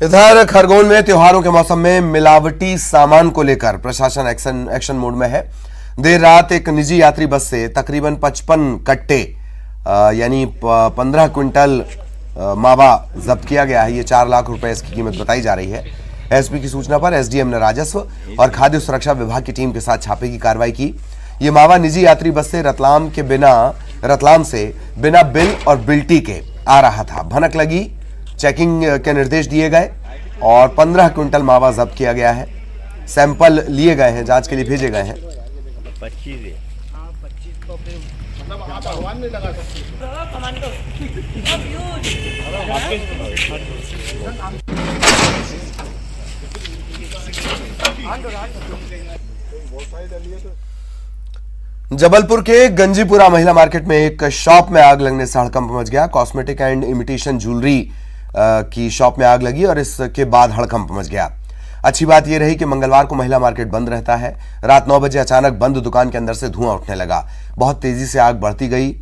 इधर खरगोन में त्योहारों के मौसम में मिलावटी सामान को लेकर प्रशासन एक्शन मोड में है। देर रात एक निजी यात्री बस से तकरीबन 55 कट्टे यानी 15 क्विंटल मावा जब्त किया गया है। ये 4 लाख रुपए इसकी कीमत बताई जा रही है। एसपी की सूचना पर एसडीएम ने राजस्व और खाद्य सुरक्षा विभाग की टीम के साथ छापे की कार्रवाई की। ये मावा निजी यात्री बस से रतलाम से बिना बिल और बिल्टी के आ रहा था। भनक लगी, चेकिंग के निर्देश दिए गए और 15 क्विंटल मावा जब्त किया गया है। सैंपल लिए गए हैं, जांच के लिए भेजे गए हैं। 25 जबलपुर के गंजीपुरा महिला मार्केट में एक शॉप में आग लगने से हड़कंप मच गया। कॉस्मेटिक एंड इमिटेशन ज्वेलरी की शॉप में आग लगी और इसके बाद हड़कंप मच गया। अच्छी बात यह रही कि मंगलवार को महिला मार्केट बंद रहता है। रात 9 बजे अचानक बंद दुकान के अंदर से धुआं उठने लगा। बहुत तेजी से आग बढ़ती गई।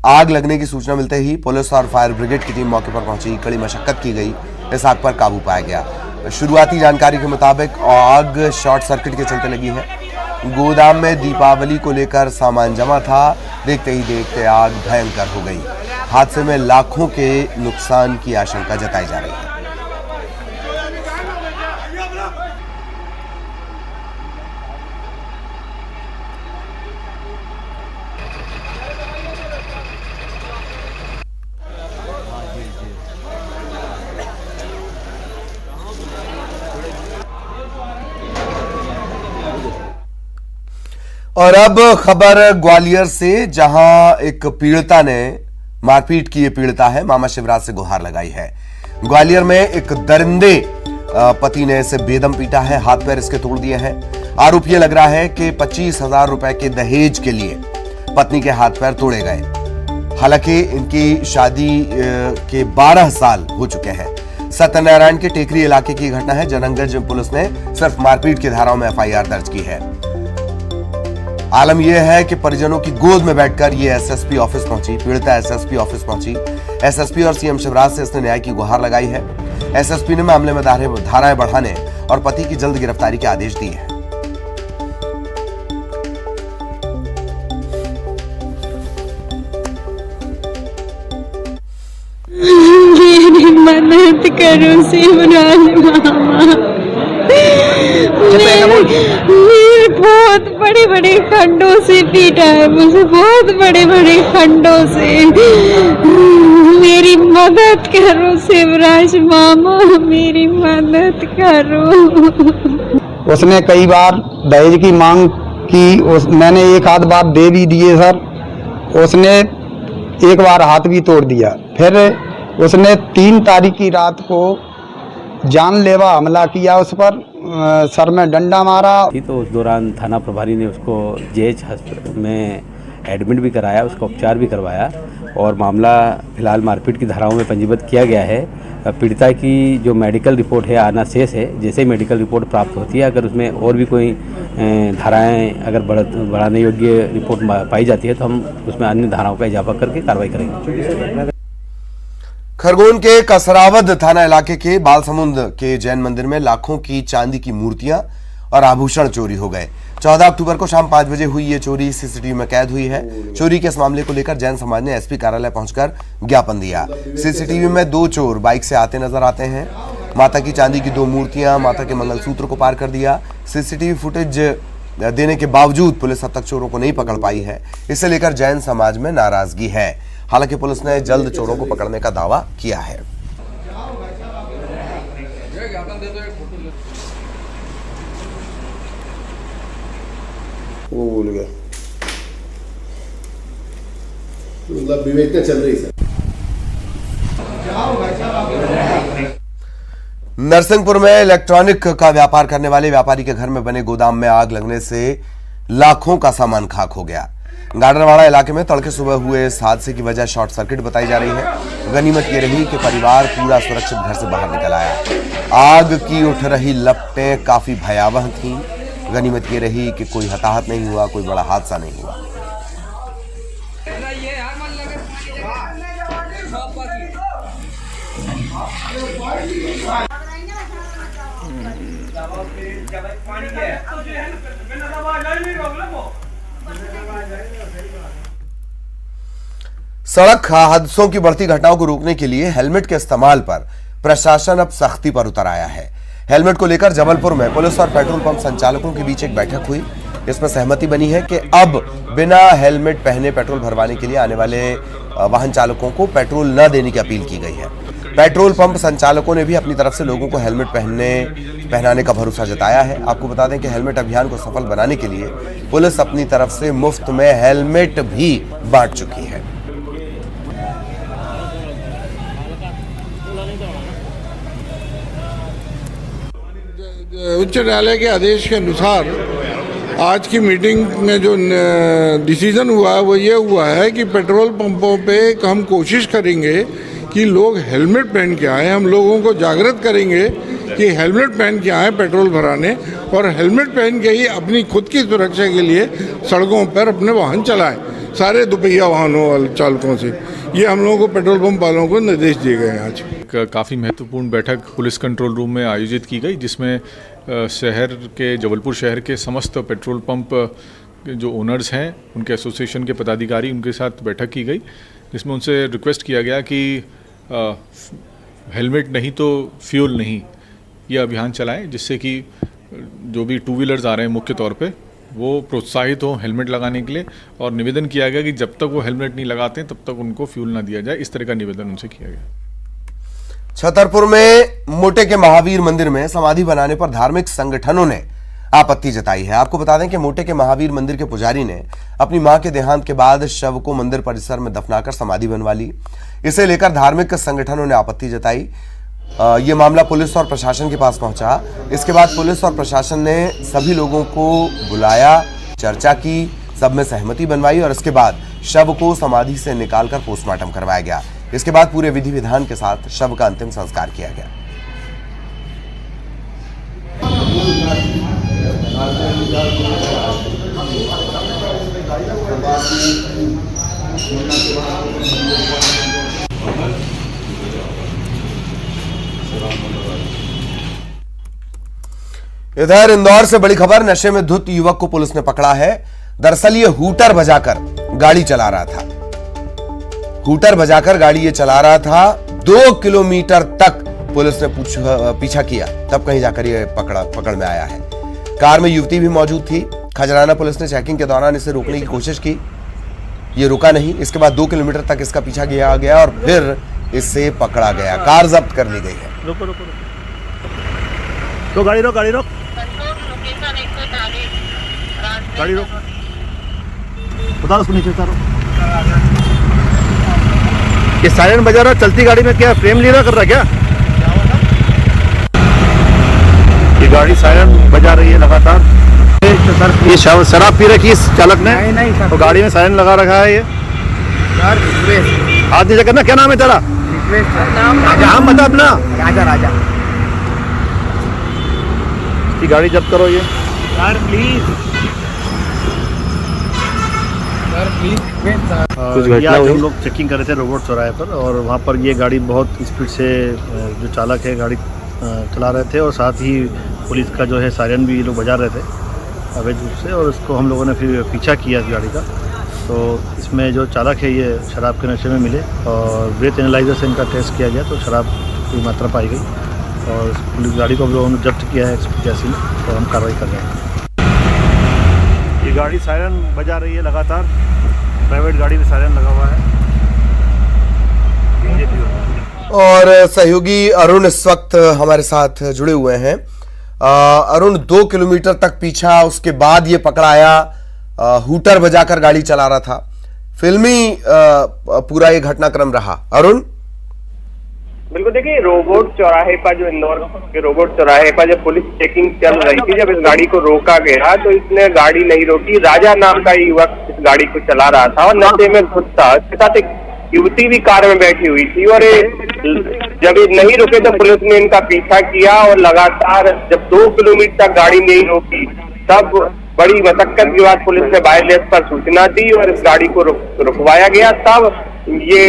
आग लगने की सूचना मिलते ही पुलिस और फायर ब्रिगेड की टीम मौके पर पहुंची। कड़ी मशक्कत की गई, इस आग पर काबू पाया गया। शुरुआती जानकारी के मुताबिक आग शॉर्ट सर्किट के चलते लगी है। गोदाम में दीपावली को लेकर सामान जमा था। देखते ही देखते आग भयंकर हो गई। हादसे में लाखों के नुकसान की आशंका जताई जा रही है। और अब खबर ग्वालियर से, जहां एक पीड़िता ने मारपीट की। ये पीड़िता है, मामा शिवराज से गुहार लगाई है। ग्वालियर में एक दरिंदे पति ने इसे बेदम पीटा है, हाथ पैर इसके तोड़ दिए हैं। आरोप यह लग रहा है कि 25,000 रुपए के दहेज के लिए पत्नी के हाथ पैर तोड़े गए। हालांकि इनकी शादी के 12 साल हो चुके हैं। सत्यनारायण के टेकरी इलाके की घटना है। जनंगज पुलिस ने सिर्फ मारपीट की धाराओं में एफआईआर दर्ज की है। आलम यह है कि परिजनों की गोद में बैठकर ये एसएसपी ऑफिस पहुंची। पीड़िता एसएसपी ऑफिस पहुंची। एसएसपी और सीएम शिवराज से इसने न्याय की गुहार लगाई है। एसएसपी ने मामले में धाराएं बढ़ाने और पति की जल्द गिरफ्तारी के आदेश दिए हैं। मेरी मदद करो शिवराज मामा। बहुत बड़े बड़े खंडों से पीटा है मुझे, बहुत बड़े बड़े खंडों से। मेरी मदद करो शिवराज मामा, मेरी मदद करो। उसने कई बार दहेज की मांग की। मैंने एक आध बार दे भी दिए सर। उसने एक बार हाथ भी तोड़ दिया। फिर उसने 3 तारीख की रात को जानलेवा हमला किया उस पर। सर में डंडा मारा। तो उस दौरान थाना प्रभारी ने उसको जेएच हॉस्पिटल में एडमिट भी कराया, उसका उपचार भी करवाया और मामला फिलहाल मारपीट की धाराओं में पंजीबद्ध किया गया है। पीड़िता की जो मेडिकल रिपोर्ट है आना शेष है। जैसे ही मेडिकल रिपोर्ट प्राप्त होती है, अगर उसमें और भी कोई धाराएं अगर बढ़ाने योग्य रिपोर्ट पाई जाती है तो हम उसमें अन्य धाराओं का इजाफा करके कार्रवाई करेंगे। खरगोन के कसरावद थाना इलाके के बालसमुंद के जैन मंदिर में लाखों की चांदी की मूर्तियां और आभूषण चोरी हो गए। 14 अक्टूबर को शाम 5 बजे हुई ये चोरी सीसीटीवी में कैद हुई है। चोरी के इस मामले को लेकर जैन समाज ने एसपी कार्यालय पहुंचकर ज्ञापन दिया। सीसीटीवी में 2 चोर बाइक से आते नजर आते हैं। माता की चांदी की 2 मूर्तियां, माता के मंगलसूत्र को पार कर दिया। सीसीटीवी फुटेज देने के बावजूद पुलिस अब तक चोरों को नहीं पकड़ पाई है। इसे लेकर जैन समाज में नाराजगी है। हालांकि पुलिस ने जल्द चोरों को पकड़ने का दावा किया है। वो भूल गया, मतलब विवेचना चल रही है। नरसिंहपुर में इलेक्ट्रॉनिक का व्यापार करने वाले व्यापारी के घर में बने गोदाम में आग लगने से लाखों का सामान खाक हो गया। गाडरवाड़ा इलाके में तड़के सुबह हुए इस हादसे की वजह शॉर्ट सर्किट बताई जा रही है। गनीमत ये रही कि परिवार पूरा सुरक्षित घर से बाहर निकल आया। आग की उठ रही लपटें काफी भयावह थीं। गनीमत ये रही कि कोई हताहत नहीं हुआ, कोई बड़ा हादसा नहीं हुआ। सड़क हादसों की बढ़ती घटनाओं को रोकने के लिए हेलमेट के इस्तेमाल पर प्रशासन अब सख्ती पर उतर आया है। हेलमेट को लेकर जबलपुर में पुलिस और पेट्रोल पंप संचालकों के बीच एक बैठक हुई। इसमें सहमति बनी है कि अब बिना हेलमेट पहने पेट्रोल भरवाने के लिए आने वाले वाहन चालकों को पेट्रोल न देने की अपील की गई है। पेट्रोल पंप संचालकों ने भी अपनी तरफ से लोगों को हेलमेट पहनाने का भरोसा जताया है। आपको बता दें कि हेलमेट अभियान को सफल बनाने के लिए पुलिस अपनी तरफ से मुफ्त में हेलमेट भी बांट चुकी है। उच्च न्यायालय के आदेश के अनुसार आज की मीटिंग में जो डिसीजन हुआ है वो ये हुआ है कि पेट्रोल पंपों पे हम कोशिश करेंगे कि लोग हेलमेट पहन के आए। हम लोगों को जागृत करेंगे कि हेलमेट पहन के आए पेट्रोल भराने, और हेलमेट पहन के ही अपनी खुद की सुरक्षा के लिए सड़कों पर अपने वाहन चलाएं, सारे दुपहिया वाहनों वाले चालकों से। ये हम लोगों को पेट्रोल पंप वालों को निर्देश दिए गए हैं। आज काफ़ी महत्वपूर्ण बैठक पुलिस कंट्रोल रूम में आयोजित की गई, जिसमें जबलपुर शहर के समस्त पेट्रोल पंप जो ओनर्स हैं, उनके एसोसिएशन के पदाधिकारी, उनके साथ बैठक की गई, जिसमें उनसे रिक्वेस्ट किया गया कि हेलमेट नहीं तो फ्यूल नहीं, ये अभियान चलाएं, जिससे कि जो भी टू व्हीलर्स आ रहे हैं मुख्य तौर पे वो प्रोत्साहित हो हेलमेट लगाने के लिए। और निवेदन किया गया कि जब तक वो हेलमेट नहीं लगाते तब तक उनको फ्यूल ना दिया जाए। इस तरह का निवेदन उनसे किया गया। छतरपुर में मोटे के महावीर मंदिर में समाधि बनाने पर धार्मिक संगठनों ने आपत्ति जताई है। आपको बता दें कि मोटे के महावीर मंदिर के पुजारी ने अपनी मां के देहांत के बाद शव को मंदिर परिसर में दफनाकर समाधि बनवा ली। इसे लेकर धार्मिक संगठनों ने आपत्ति जताई। ये मामला पुलिस और प्रशासन के पास पहुंचा। इसके बाद पुलिस और प्रशासन ने सभी लोगों को बुलाया, चर्चा की, सब में सहमति बनवाई और इसके बाद शव को समाधि से निकालकर पोस्टमार्टम करवाया गया। इसके बाद पूरे विधि विधान के साथ शव का अंतिम संस्कार किया गया। इधर इंदौर से बड़ी खबर, नशे में धुत युवक को पुलिस ने पकड़ा है। दरअसल ये हूटर बजाकर गाड़ी चला रहा था। हूटर बजाकर गाड़ी ये चला रहा था। 2 किलोमीटर तक पुलिस ने पीछा किया, तब कहीं जाकर ये पकड़ में आया है। कार में युवती भी मौजूद थी। खजराना पुलिस ने चेकिंग के दौरान इसे रोकने की कोशिश की, ये रुका नहीं। इसके बाद 2 किलोमीटर तक इसका पीछा किया गया और फिर इसे पकड़ा गया। कार जब्त कर ली गई है। रुको रुको तो गाड़ी रोक, गाड़ी रोक, गाड़ी रोक, बता उसको नीचे उतारो। ये सायरन बजा रहा, चलती गाड़ी में क्या फ्रेम लीरा कर रहा क्या? ये गाड़ी सायरन बजा रही है लगातार। सर ये शराब पी रखी इस चालक ने? नहीं तो गाड़ी में सायरन लगा रखा है ये। हाथ नीचे करना। क्या नाम है तेरा? नाम बता अपना। राजा। की गाड़ी जब्त करो ये। सर प्लीज, कुछ घटना हुई। हम लोग चेकिंग कर रहे थे रोबोट चौराहे पर, और वहाँ पर ये गाड़ी बहुत स्पीड से जो चालक है गाड़ी चला रहे थे, और साथ ही पुलिस का जो है सायरन भी ये लोग बजा रहे थे अवैध रूप से, और उसको हम लोगों ने फिर पीछा किया इस गाड़ी का। तो इसमें जो चालक है ये शराब के नशे में मिले, और ब्रेथ एनालाइजर से इनका टेस्ट किया गया तो शराब की मात्रा पाई गई, और पुलिस गाड़ी को भी उन्होंने जब्त किया है 185 में, और हम कार्रवाई कर रहे हैं। ये गाड़ी सायरन बजा रही है लगातार, प्राइवेट गाड़ी में सायरन लगा हुआ है। और सहयोगी अरुण इस वक्त हमारे साथ जुड़े हुए हैं। अरुण, 2 किलोमीटर तक पीछा, उसके बाद ये पकड़ाया, हूटर बजाकर गाड़ी चला रहा था। फिल्मी पूरा ये घटनाक्रम रहा। अरुण, बिल्कुल, देखिए रोबोट चौराहे पर, जो इंदौर के रोबोट चौराहे पर जब पुलिस चेकिंग चल रही थी, जब इस गाड़ी को रोका गया तो इसने गाड़ी नहीं रोकी। राजा नाम का युवक इस गाड़ी को चला रहा था और नशे में धुत था। इसके साथ एक युवती भी कार में बैठी हुई थी, और जब ये नहीं रुके तो पुलिस ने इनका पीछा किया, और लगातार जब 2 किलोमीटर तक गाड़ी नहीं रोकी तब बड़ी मशक्कत के बाद पुलिस ने वायरलेस पर सूचना दी और इस गाड़ी को रुकवाया गया। तब ये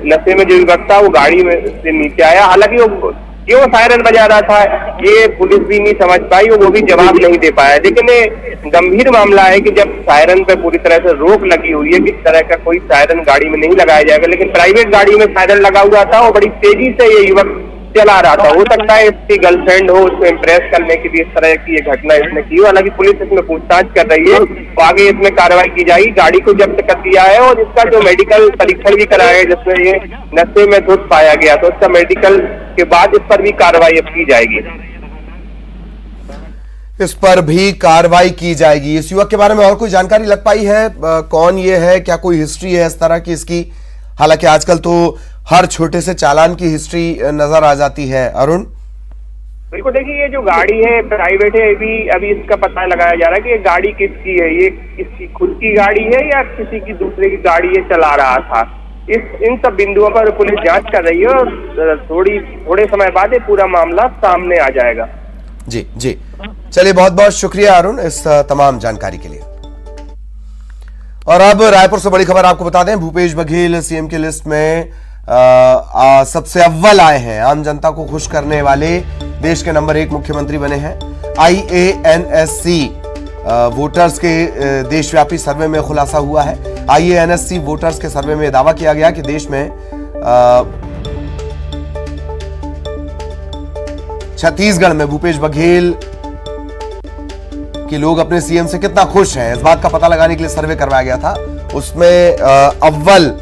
नशे में जो युवक था वो गाड़ी में से नीचे आया। हालांकि वो क्यों सायरन बजा रहा था ये पुलिस भी नहीं समझ पाई और वो भी जवाब नहीं दे पाया। लेकिन ये गंभीर मामला है कि जब सायरन पे पूरी तरह से रोक लगी हुई है, किस तरह का कोई सायरन गाड़ी में नहीं लगाया जाएगा, लेकिन प्राइवेट गाड़ी में सायरन लगा हुआ था और बड़ी तेजी से ये युवक चला रहा था। हो सकता है इसकी गर्लफ्रेंड हो, उसको इम्प्रेस करने के लिए इस तरह की ये घटना इसने की। हालांकि पुलिस इसमें पूछताछ कर रही है, तो आगे इसमें कार्रवाई की जाएगी। गाड़ी को जब्त कर दिया है और इसका जो मेडिकल परीक्षण भी कराया है, जिसमें ये नशे में धुत पाया गया, तो उसका मेडिकल के बाद इस पर भी कार्रवाई अब की जाएगी। इस पर भी कार्रवाई की जाएगी। इस युवक के बारे में और कोई जानकारी लग पाई है? कौन ये है, क्या कोई हिस्ट्री है इस तरह की इसकी? हालांकि आजकल तो हर छोटे से चालान की हिस्ट्री नजर आ जाती है। अरुण, बिल्कुल, देखिए ये जो गाड़ी है प्राइवेट है, अभी इसका पता लगाया जा रहा है कि ये गाड़ी किसकी है। ये किसकी खुद की गाड़ी है या किसी की दूसरे की गाड़ी ये चला रहा था। इन सब बिंदुओं पर पुलिस जांच कर रही है और थोड़े समय बाद ये पूरा मामला सामने आ जाएगा। जी जी, चलिए बहुत बहुत शुक्रिया अरुण इस तमाम जानकारी के लिए। और अब रायपुर से बड़ी खबर आपको बता दें, भूपेश बघेल सीएम की लिस्ट में सबसे अव्वल आए हैं। आम जनता को खुश करने वाले देश के नंबर 1 मुख्यमंत्री बने हैं। IANSC वोटर्स के देशव्यापी सर्वे में खुलासा हुआ है। IANSC वोटर्स के सर्वे में दावा किया गया कि देश में छत्तीसगढ़ में भूपेश बघेल कि लोग अपने सीएम से कितना खुश हैं, इस बात का पता लगाने के लिए सर्वे करवाया गया था। उसमें अव्वल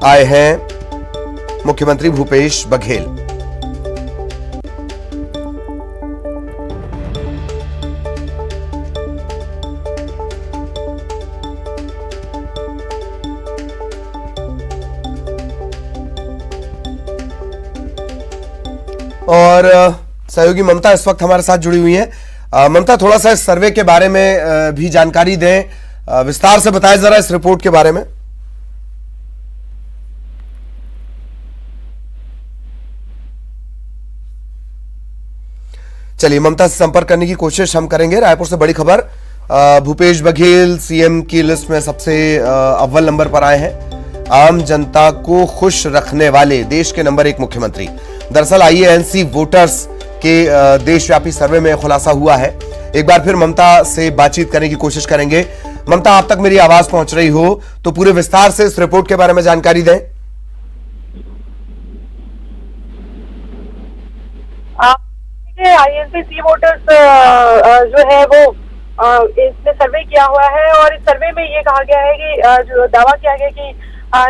आए हैं मुख्यमंत्री भूपेश बघेल। और सहयोगी ममता इस वक्त हमारे साथ जुड़ी हुई हैं। ममता, थोड़ा सा इस सर्वे के बारे में भी जानकारी दें, विस्तार से बताएं जरा इस रिपोर्ट के बारे में। चलिए ममता से संपर्क करने की कोशिश हम करेंगे। रायपुर से बड़ी खबर, भूपेश बघेल सीएम की लिस्ट में सबसे अव्वल नंबर पर आए हैं। आम जनता को खुश रखने वाले देश के नंबर 1 मुख्यमंत्री। दरअसल IANSC वोटर्स के देशव्यापी सर्वे में खुलासा हुआ है। एक बार फिर ममता से बातचीत करने की कोशिश करेंगे। ममता, आप तक मेरी आवाज पहुंच रही हो तो पूरे विस्तार से इस रिपोर्ट के बारे में जानकारी दें। IANSC वोटर्स जो है वो इसमें सर्वे किया हुआ है और इस सर्वे में ये कहा गया है कि जो दावा किया गया कि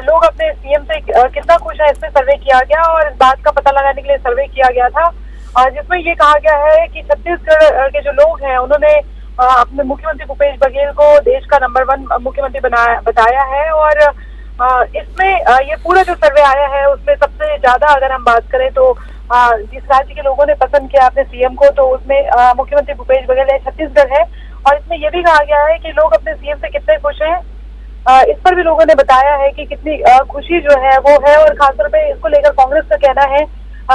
लोग अपने सीएम से कितना खुश है, इसमें सर्वे किया गया और इस बात का पता लगाने के लिए सर्वे किया गया था, जिसमें ये कहा गया है कि छत्तीसगढ़ के जो लोग हैं उन्होंने अपने मुख्यमंत्री भूपेश बघेल को देश का नंबर 1 मुख्यमंत्री बताया है। और इसमें ये पूरा जो सर्वे आया है उसमें सबसे ज्यादा अगर हम बात करें तो जिस राज्य के लोगों ने पसंद किया अपने सीएम को, तो उसमें मुख्यमंत्री भूपेश बघेल है, छत्तीसगढ़ है। और इसमें यह भी कहा गया है कि लोग अपने सीएम से कितने खुश हैं, इस पर भी लोगों ने बताया है कि कितनी खुशी जो है वो है। और खासतौर पे इसको लेकर कांग्रेस का कहना है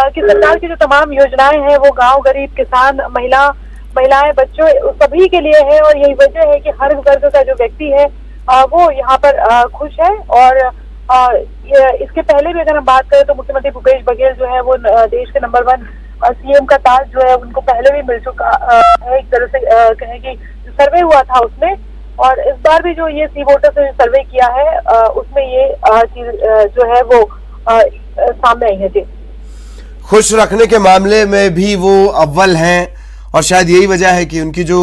कि सरकार की जो तमाम योजनाएं हैं वो गांव, गरीब, किसान, महिलाएं, बच्चों सभी के लिए है और यही वजह है कि हर वर्ग का जो व्यक्ति है वो यहाँ पर खुश है। और इसके पहले भी अगर हम बात करें तो मुख्यमंत्री भूपेश बघेल जो है वो देश के नंबर 1 सीएम का ताज जो है उनको पहले भी मिल चुका है। एक तरह से कहें कि सर्वे हुआ था उसमें, और इस बार भी जो ये सी वोटर से सर्वे किया है उसमें ये चीज जो है वो सामने आई है। जी, खुश रखने के मामले में भी वो अव्वल हैं और शायद यही वजह है कि उनकी जो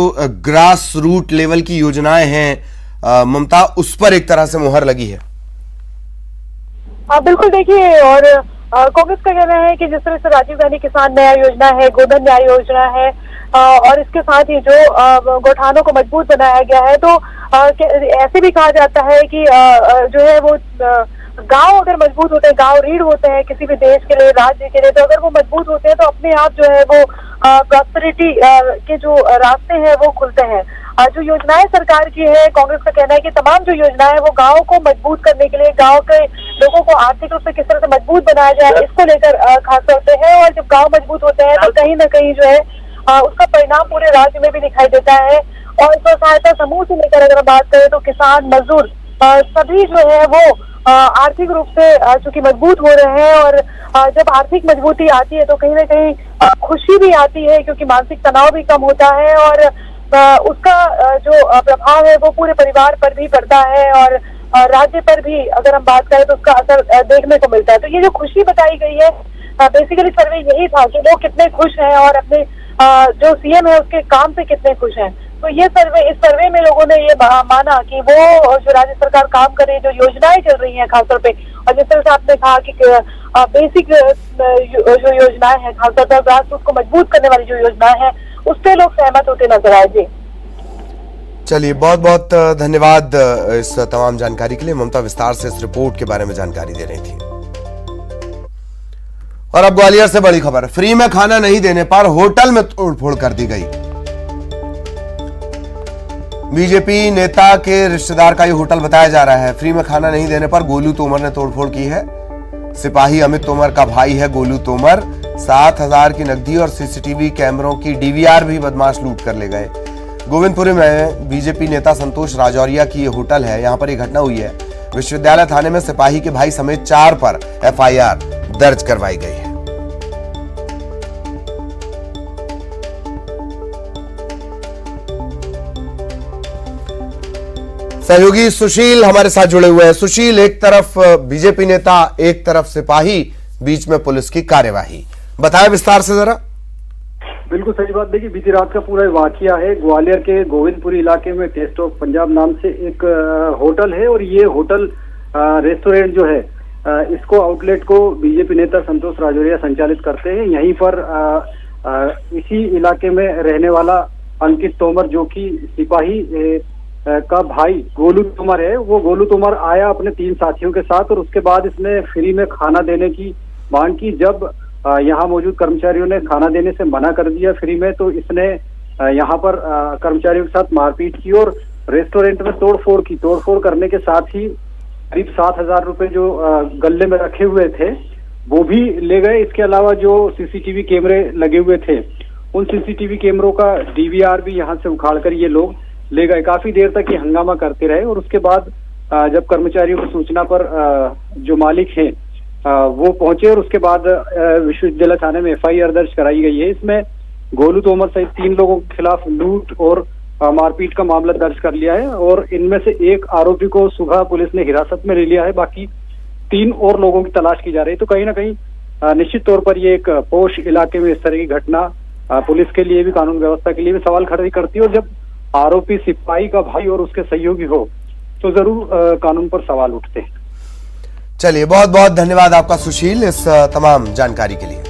ग्रास रूट लेवल की योजनाएं हैं ममता, उस पर एक तरह से मुहर लगी है। बिल्कुल, देखिए, और कांग्रेस का कहना है कि जिस तरह से राजीव गांधी किसान न्याय योजना है, गोधन न्याय योजना है और इसके साथ ही जो गौठानों को मजबूत बनाया गया है, तो ऐसे भी कहा जाता है कि जो है वो गांव अगर मजबूत होते हैं, गांव रीढ़ होते हैं किसी भी देश के लिए, राज्य के लिए, तो अगर वो मजबूत होते हैं तो अपने आप जो है वो प्रॉस्पेरिटी के जो रास्ते हैं वो खुलते हैं। जो योजनाएं सरकार की है, कांग्रेस का कहना है कि तमाम जो योजनाएं हैं वो गांव को मजबूत करने के लिए, गांव के लोगों को आर्थिक रूप से किस तरह से मजबूत बनाया जाए, इसको लेकर खास तौर पे है। और जब गांव मजबूत होते हैं तो कहीं ना कहीं जो है उसका परिणाम पूरे राज्य में भी दिखाई देता है। और स्व सहायता समूह से लेकर अगर बात करें तो किसान, मजदूर सभी जो है वो आर्थिक रूप से चूंकि मजबूत हो रहे हैं। और जब आर्थिक मजबूती आती है तो कहीं ना कहीं खुशी भी आती है, क्योंकि मानसिक तनाव भी कम होता है और उसका जो प्रभाव है वो पूरे परिवार पर भी पड़ता है और राज्य पर भी अगर हम बात करें तो उसका असर देखने को मिलता है। तो ये जो खुशी बताई गई है, बेसिकली सर्वे यही था कि लोग कितने खुश हैं और अपने जो सीएम है उसके काम से कितने खुश हैं। तो ये इस सर्वे में लोगों ने ये माना कि वो जो राज्य सरकार काम कर रही है, जो योजनाएं चल रही हैं खासतौर पे, और जिस तरह से आपने कहा कि बेसिक जो योजनाएं हैं, खासतौर पर ग्रासरूट को मजबूत करने वाली जो योजनाएं हैं, उस पर लोग सहमत होते नजर आए। जी चलिए, बहुत बहुत धन्यवाद इस तमाम जानकारी के लिए। ममता विस्तार से इस रिपोर्ट के बारे में जानकारी दे रही थी। और अब ग्वालियर से बड़ी खबर, फ्री में खाना नहीं देने पर होटल में तोड़फोड़ कर दी गई। बीजेपी नेता के रिश्तेदार का ये होटल बताया जा रहा है। फ्री में खाना नहीं देने पर गोलू तोमर ने तोड़फोड़ की है। सिपाही अमित तोमर का भाई है गोलू तोमर। 7,000 की नकदी और सीसीटीवी कैमरों की डीवीआर भी बदमाश लूट कर ले गए। गोविंदपुरी में बीजेपी नेता संतोष राजौरिया की ये होटल है, यहां पर ये घटना हुई है। विश्वविद्यालय थाने में सिपाही के भाई समेत 4 पर एफआईआर दर्ज करवाई गई है। सहयोगी सुशील हमारे साथ जुड़े हुए हैं। सुशील, एक तरफ बीजेपी नेता, एक तरफ सिपाही, बीच में पुलिस की कार्यवाही, बताएं विस्तार से जरा। बिल्कुल सही बात। देखिए, बीती रात का पूरा वाकया है ग्वालियर के गोविंदपुरी इलाके में टेस्ट ऑफ पंजाब नाम से एक होटल है और ये होटल रेस्टोरेंट जो है इसको आउटलेट को बीजेपी नेता संतोष राजौरिया संचालित करते हैं। यहीं पर इसी इलाके में रहने वाला अंकित तोमर, जो कि सिपाही का भाई गोलू तोमर है, वो गोलू तोमर आया अपने 3 साथियों के साथ और उसके बाद इसने फ्री में खाना देने की मांग की। जब यहाँ मौजूद कर्मचारियों ने खाना देने से मना कर दिया फ्री में, तो इसने यहाँ पर कर्मचारियों के साथ मारपीट की और रेस्टोरेंट में तोड़फोड़ की। तोड़फोड़ करने के साथ ही करीब 7,000 रुपए जो गल्ले में रखे हुए थे वो भी ले गए। इसके अलावा जो सीसीटीवी कैमरे लगे हुए थे, उन सीसीटीवी कैमरों का डीवीआर भी यहाँ से उखाड़ कर ये लोग ले गए। काफी देर तक ये हंगामा करते रहे और उसके बाद जब कर्मचारियों की सूचना पर जो मालिक हैं वो पहुंचे और उसके बाद विश्वविद्यालय थाने में एफआईआर दर्ज कराई गई है। इसमें गोलू तोमर सहित 3 लोगों के खिलाफ लूट और मारपीट का मामला दर्ज कर लिया है और इनमें से एक आरोपी को सुबह पुलिस ने हिरासत में ले लिया है। बाकी 3 और लोगों की तलाश की जा रही है। तो कहीं ना कहीं निश्चित तौर पर ये एक पोश इलाके में इस तरह की घटना पुलिस के लिए भी, कानून व्यवस्था के लिए भी सवाल खड़े करती है और जब आरोपी सिपाही का भाई और उसके सहयोगी हो तो जरूर कानून पर सवाल उठते हैं। चलिए, बहुत बहुत धन्यवाद आपका सुशील इस तमाम जानकारी के लिए।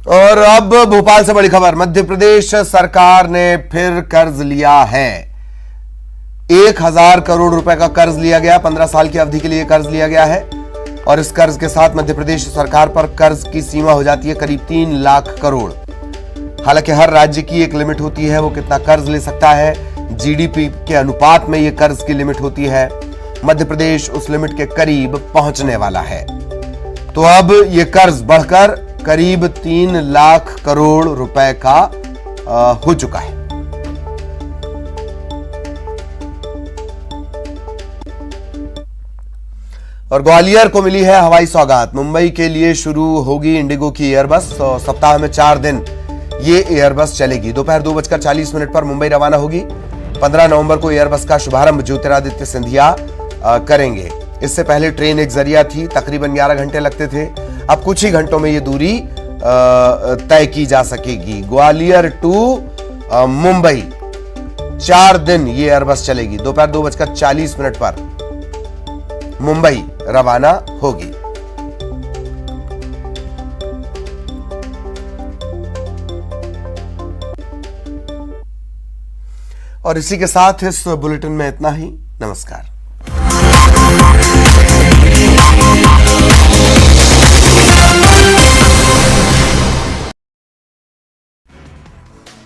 और अब भोपाल से बड़ी खबर, मध्य प्रदेश सरकार ने फिर कर्ज लिया है। 1,000 करोड़ रुपए का कर्ज लिया गया। 15 साल की अवधि के लिए कर्ज लिया गया है और इस कर्ज के साथ मध्य प्रदेश सरकार पर कर्ज की सीमा हो जाती है करीब 3 लाख करोड़। हालांकि हर राज्य की एक लिमिट होती है, वो कितना कर्ज ले सकता है। जीडीपी के अनुपात में ये कर्ज की लिमिट होती है। मध्य प्रदेश उस लिमिट के करीब पहुंचने वाला है। तो अब ये कर्ज बढ़कर करीब 3 लाख करोड़ रुपए का हो चुका है। और ग्वालियर को मिली है हवाई सौगात। मुंबई के लिए शुरू होगी इंडिगो की एयरबस। सप्ताह में 4 दिन ये एयरबस चलेगी। दोपहर 2:40 पर मुंबई रवाना होगी। 15 नवंबर को एयरबस का शुभारंभ ज्योतिरादित्य सिंधिया करेंगे। इससे पहले ट्रेन एक जरिया थी, तकरीबन 11 घंटे लगते थे। अब कुछ ही घंटों में ये दूरी तय की जा सकेगी। ग्वालियर टू मुंबई 4 दिन ये एयरबस चलेगी। दोपहर 2:40 पर मुंबई रवाना होगी। और इसी के साथ इस बुलेटिन में इतना ही। नमस्कार।